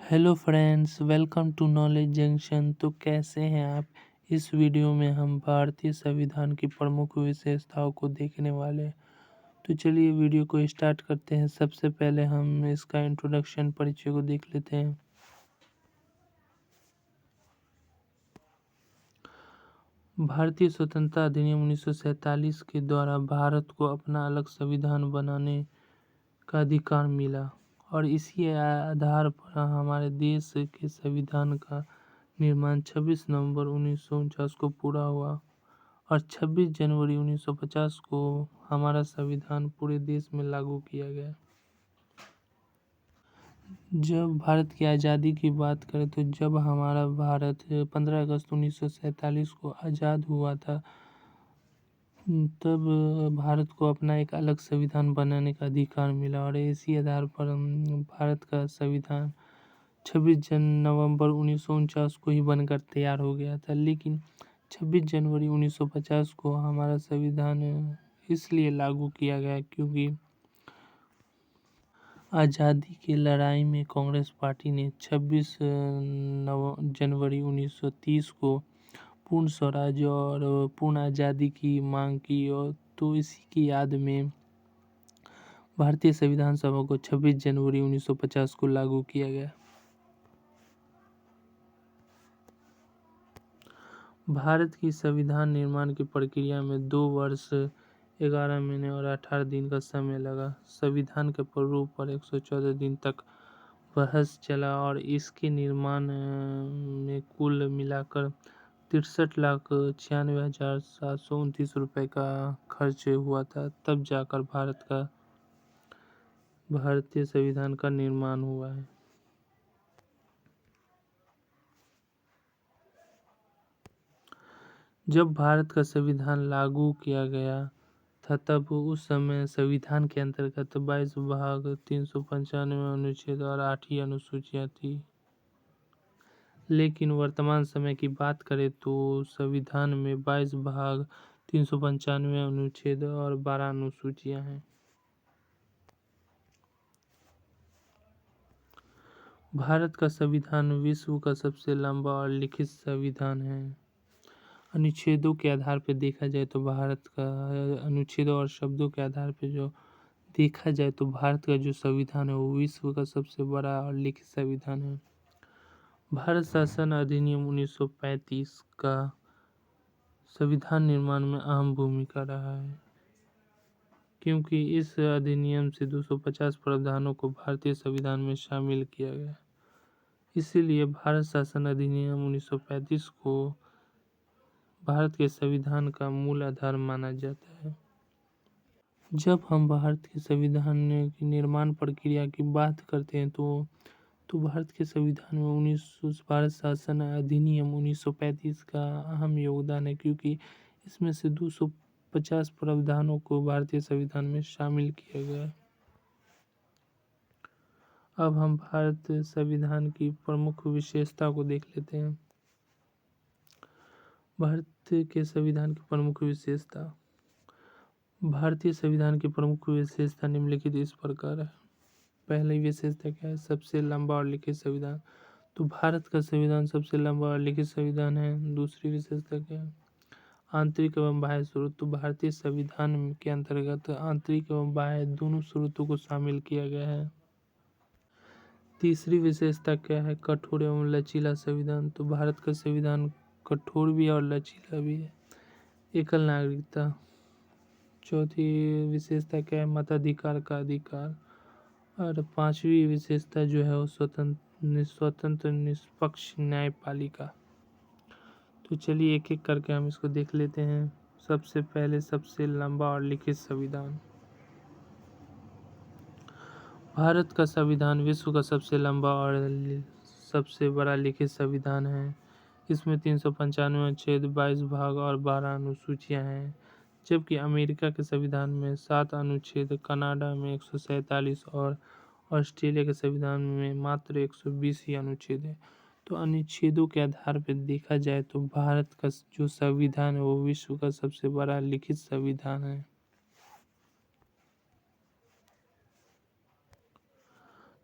Hello friends, welcome to knowledge junction. तो कैसे हैं आप? इस वीडियो में हम भारतीय संविधान की प्रमुख विशेषताओं को देखने वाले हैं। तो चलिए वीडियो को स्टार्ट करते हैं। सबसे पहले हम इसका इंट्रोडक्शन परिचय को देख लेते हैं। भारतीय स्वतंत्रता अधिनियम 1947 के द्वारा भारत को अपना अलग संविधान बनाने का अधिकार मिला और इसी आधार पर हमारे देश के संविधान का निर्माण 26 नवंबर 1949 को पूरा हुआ और 26 जनवरी 1950 को हमारा संविधान पूरे देश में लागू किया गया। जब भारत की आज़ादी की बात करें तो जब हमारा भारत 15 अगस्त 1947 को आज़ाद हुआ था, तब भारत को अपना एक अलग संविधान बनाने का अधिकार मिला और इसी आधार पर भारत का संविधान 26 नवंबर 1949 को ही बनकर तैयार हो गया था। लेकिन 26 जनवरी 1950 को हमारा संविधान इसलिए लागू किया गया क्योंकि आज़ादी की लड़ाई में कांग्रेस पार्टी ने 26 जनवरी 1930 को पूर्ण स्वराज्य और पूर्ण आज़ादी की मांग की और तो इसी की याद में भारतीय संविधान सभा को 26 जनवरी 1950 को लागू किया गया। भारत की संविधान निर्माण की प्रक्रिया में 2 वर्ष 11 महीने और 18 दिन का समय लगा। संविधान के प्रारूप पर 114 दिन तक बहस चला और इसके निर्माण में कुल मिलाकर 63,96,729 रुपए का खर्च हुआ था। तब जाकर भारतीय संविधान का निर्माण हुआ है। जब भारत का संविधान लागू किया गया था तब उस समय संविधान के अंतर्गत 22 भाग 395 अनुच्छेद और 8 ही अनुसूचियां थी। लेकिन वर्तमान समय की बात करें तो संविधान में 22 भाग 395 अनुच्छेद और 12 अनुसूचियां हैं। भारत का संविधान विश्व का सबसे लंबा और लिखित संविधान है। अनुच्छेदों के आधार पर देखा जाए तो भारत का अनुच्छेदों और शब्दों के आधार पर जो देखा जाए तो भारत का जो संविधान है वो विश्व का सबसे बड़ा और लिखित संविधान है। भारत शासन अधिनियम 1935 का संविधान निर्माण में अहम भूमिका रहा है क्योंकि इस अधिनियम से 250 प्रावधानों को भारतीय संविधान में शामिल किया गया। इसीलिए भारत शासन अधिनियम 1935 को भारत के संविधान का मूल आधार माना जाता है। जब हम भारत के संविधान की निर्माण प्रक्रिया की बात करते हैं तो भारत के संविधान में भारत शासन अधिनियम 1935 का अहम योगदान है क्योंकि इसमें से 250 प्रावधानों को भारतीय संविधान में शामिल किया गया है। अब हम भारत संविधान की प्रमुख विशेषता को देख लेते हैं। भारत के संविधान की प्रमुख विशेषता। भारतीय संविधान की प्रमुख विशेषता निम्नलिखित इस प्रकार है। पहली विशेषता क्या है? सबसे लंबा और लिखित संविधान। तो भारत का संविधान सबसे लंबा और लिखित संविधान है। दूसरी विशेषता क्या है? आंतरिक एवं बाह्य स्रोत। तो भारतीय संविधान के अंतर्गत आंतरिक एवं बाह्य दोनों स्रोतों को शामिल किया गया है। तीसरी विशेषता क्या है? कठोर एवं लचीला संविधान। तो भारत का संविधान कठोर भी और लचीला भी है। एकल नागरिकता। चौथी विशेषता क्या है? मताधिकार का अधिकार। और पांचवी विशेषता जो है वो स्वतंत्र निष्पक्ष न्यायपालिका। तो चलिए एक एक करके हम इसको देख लेते हैं। सबसे पहले सबसे लंबा और लिखित संविधान। भारत का संविधान विश्व का सबसे लंबा और सबसे बड़ा लिखित संविधान है। इसमें 395 अनुच्छेद, 22 भाग और 12 अनुसूचियां हैं, जबकि अमेरिका के संविधान में 7 अनुच्छेद, कनाडा में 147 और ऑस्ट्रेलिया के संविधान में मात्र 120 ही अनुच्छेद है। तो अनुच्छेदों के आधार पर देखा जाए तो भारत का जो संविधान है वो विश्व का सबसे बड़ा लिखित संविधान है।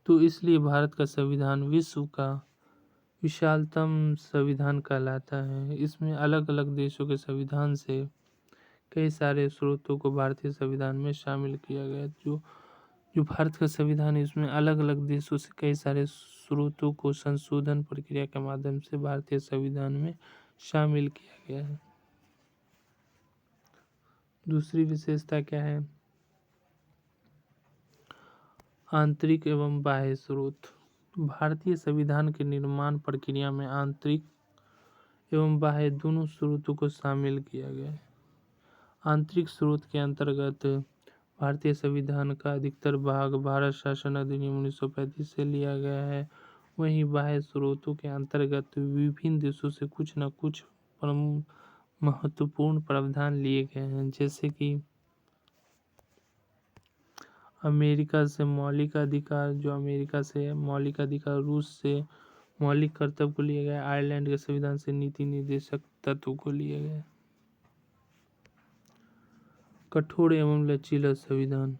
तो इसलिए भारत का संविधान विश्व का विशालतम संविधान कहलाता है। इसमें अलग-अलग देशों के संविधान से कई सारे स्रोतों को भारतीय संविधान में शामिल किया गया। जो जो भारत का संविधान है इसमें अलग-अलग देशों से कई सारे स्रोतों को संशोधन प्रक्रिया के माध्यम से भारतीय संविधान में शामिल किया गया है। दूसरी विशेषता क्या है? आंतरिक एवं बाह्य स्रोत। भारतीय संविधान के निर्माण प्रक्रिया में आंतरिक एवं बाह्य दोनों स्रोतों को शामिल किया गया है। आंतरिक स्रोत के अंतर्गत भारतीय संविधान का अधिकतर भाग भारत शासन अधिनियम 1935 से लिया गया है। वहीं बाह्य स्रोतों के अंतर्गत विभिन्न देशों से कुछ न कुछ महत्वपूर्ण प्रावधान लिए गए हैं, जैसे कि अमेरिका से मौलिक अधिकार, जो अमेरिका से है, मौलिक अधिकार, रूस से मौलिक कर्तव्य को लिया गया, आयरलैंड के संविधान से नीति निर्देशक तत्व को लिया गया। कठोर एवं लचीला संविधान।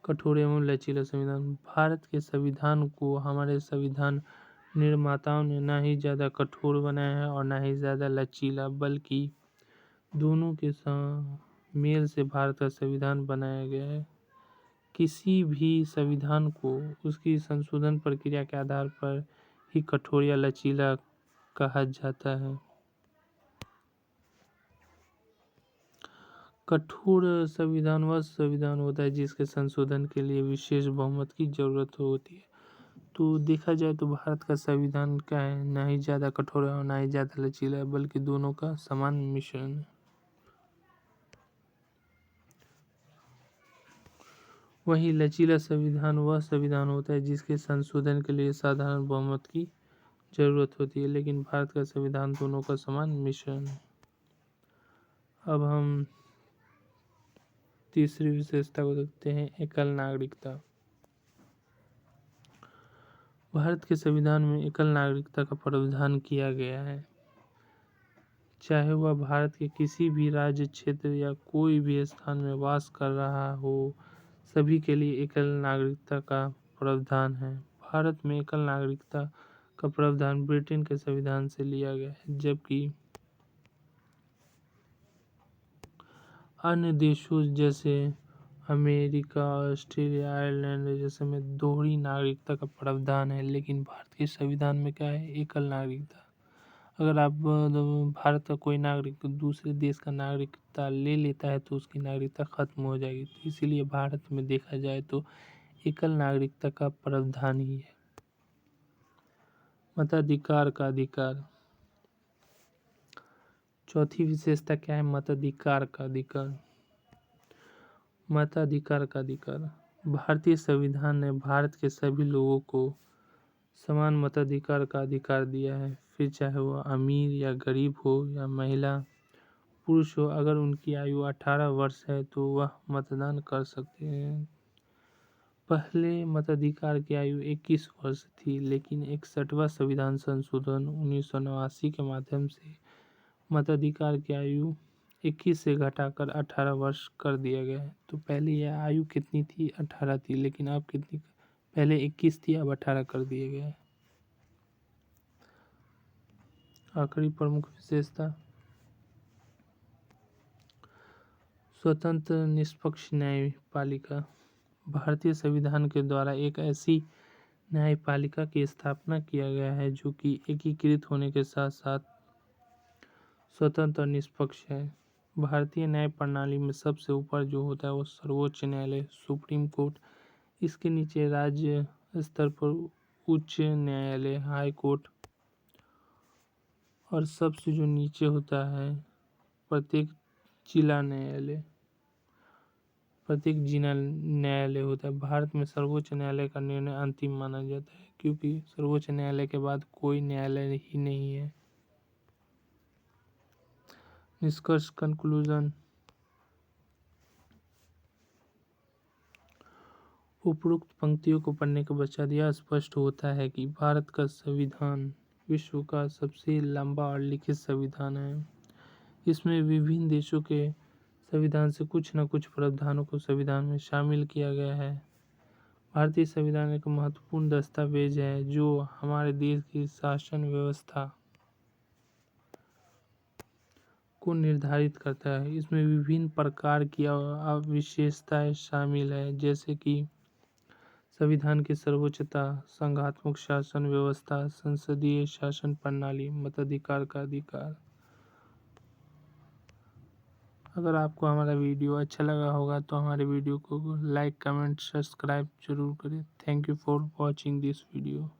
कठोर एवं लचीला संविधान। भारत के संविधान को हमारे संविधान निर्माताओं ने ना ही ज़्यादा कठोर बनाया है और ना ही ज़्यादा लचीला, बल्कि दोनों के मेल से भारत का संविधान बनाया गया है। किसी भी संविधान को उसकी संशोधन प्रक्रिया के आधार पर ही कठोर या लचीला कहा जाता है। कठोर संविधान वह संविधान होता है जिसके संशोधन के लिए विशेष बहुमत की जरूरत होती है। तो देखा जाए तो भारत का संविधान क्या है, ना ही ज़्यादा कठोर है और ना ही ज़्यादा लचीला है, बल्कि दोनों का समान मिश्रण है। वही लचीला संविधान वह संविधान होता है जिसके संशोधन के लिए साधारण बहुमत की जरूरत होती है, लेकिन भारत का संविधान दोनों का समान मिश्रण है। अब हम तीसरी विशेषता को देखते हैं, एकल नागरिकता। भारत के संविधान में एकल नागरिकता का प्रावधान किया गया है। चाहे वह भारत के किसी भी राज्य, क्षेत्र या कोई भी स्थान में वास कर रहा हो, सभी के लिए एकल नागरिकता का प्रावधान है। भारत में एकल नागरिकता का प्रावधान ब्रिटेन के संविधान से लिया गया है, जबकि अन्य देशों जैसे अमेरिका, ऑस्ट्रेलिया, आयरलैंड जैसे में दोहरी नागरिकता का प्रावधान है, लेकिन भारत के संविधान में क्या है, एकल नागरिकता। अगर आप भारत का कोई नागरिक दूसरे देश का नागरिकता ले लेता है तो उसकी नागरिकता खत्म हो जाएगी। तो इसीलिए भारत में देखा जाए तो एकल नागरिकता का प्रावधान ही है। मताधिकार का अधिकार। चौथी विशेषता क्या है, मताधिकार का अधिकार। मताधिकार का अधिकार। भारतीय संविधान ने भारत के सभी लोगों को समान मताधिकार का अधिकार दिया है, फिर चाहे वह अमीर या गरीब हो या महिला पुरुष हो। अगर उनकी आयु 18 वर्ष है तो वह मतदान कर सकते हैं। पहले मताधिकार की आयु 21 वर्ष थी, लेकिन 61वां संविधान संशोधन 1989 के माध्यम से मताधिकार की आयु 21 से घटाकर 18 वर्ष कर दिया गया है। तो पहले यह आयु कितनी थी, 18 थी, लेकिन अब कितनी, पहले 21 थी, अब 18 कर दिया गया है। आखिरी प्रमुख विशेषता, स्वतंत्र निष्पक्ष न्यायपालिका। भारतीय संविधान के द्वारा एक ऐसी न्यायपालिका की स्थापना किया गया है जो कि एकीकृत होने के साथ साथ स्वतंत्र और निष्पक्ष है। भारतीय न्याय प्रणाली में सबसे ऊपर जो होता है वो सर्वोच्च न्यायालय, सुप्रीम कोर्ट। इसके नीचे राज्य स्तर पर उच्च न्यायालय, हाई कोर्ट, और सबसे जो नीचे होता है प्रत्येक जिला न्यायालय। प्रत्येक जिला न्यायालय होता है। भारत में सर्वोच्च न्यायालय का निर्णय अंतिम माना जाता है, क्योंकि सर्वोच्च न्यायालय के बाद कोई न्यायालय ही नहीं है। निष्कर्ष, कंक्लूजन। उपरोक्त पंक्तियों को पढ़ने के पश्चात यह स्पष्ट होता है कि भारत का संविधान विश्व का सबसे लंबा और लिखित संविधान है। इसमें विभिन्न देशों के संविधान से कुछ न कुछ प्रावधानों को संविधान में शामिल किया गया है। भारतीय संविधान एक महत्वपूर्ण दस्तावेज है जो हमारे देश की शासन व्यवस्था को निर्धारित करता है। इसमें विभिन्न प्रकार की विशेषताएं शामिल है, जैसे कि संविधान की सर्वोच्चता, संघात्मक शासन व्यवस्था, संसदीय शासन प्रणाली, मताधिकार का अधिकार। अगर आपको हमारा वीडियो अच्छा लगा होगा तो हमारे वीडियो को लाइक, कमेंट, सब्सक्राइब जरूर करें। Thank you for watching this video.